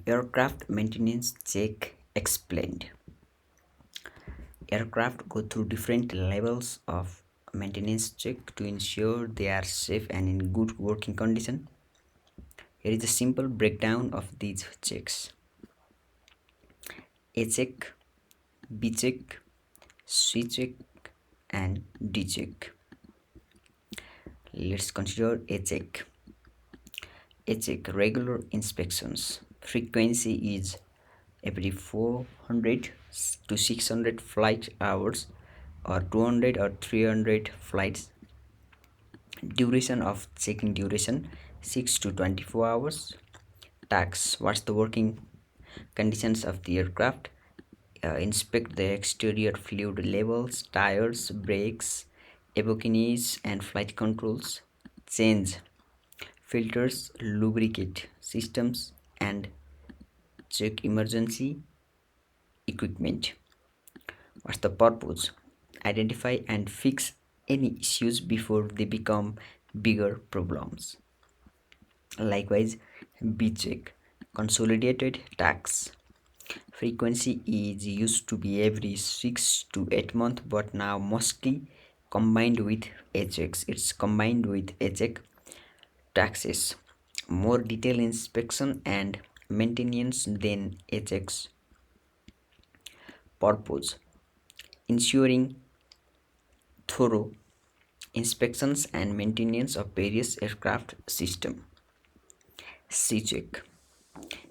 Aircraft maintenance check explained. Aircraft go through different levels of maintenance check to ensure they are safe and in good working condition. Here is a simple breakdown of these checks: A check, B check, C check, and D check. Let's consider A check. A check regular inspections. Frequency is every 400 to 600 flight hours or 200 or 300 flights. Duration of checking duration 6 to 24 hours. Tax: what's the working conditions of the aircraft? Inspect the exterior fluid levels, tires, brakes, evacuees, and flight controls. Change filters, lubricate systems, and check emergency equipment. What's the purpose? Identify and fix any issues before they become bigger problems. Likewise, B check consolidated tax. Frequency is used to be every 6 to 8 months, but now mostly combined with HX. It's combined with HX taxes. More detailed inspection and maintenance than HX. Purpose: ensuring thorough inspections and maintenance of various aircraft system. C check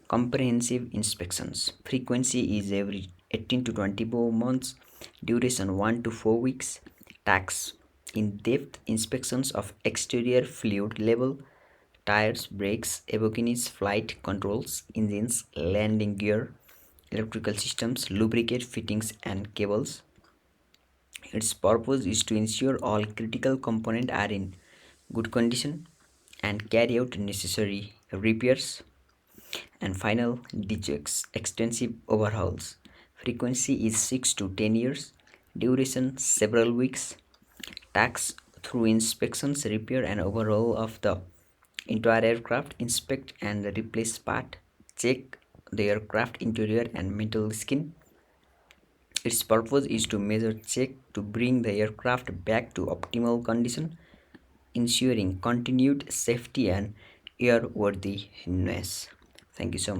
comprehensive inspections. Frequency is every 18 to 24 months. Duration 1 to 4 weeks. Tax: in-depth inspections of exterior fluid level, tires, brakes, evacuees, flight controls, engines, landing gear, electrical systems, lubricate fittings and cables. Its purpose is to ensure all critical components are in good condition and carry out necessary repairs. And final, D checks extensive overhauls. Frequency is 6 to 10 years. Duration several weeks. Tax: through inspections, repair and overhaul of the entire aircraft. Inspect and replace part. Check the aircraft interior and metal skin. Its purpose is to measure check to bring the aircraft back to optimal condition, ensuring continued safety and airworthiness. Thank you so much.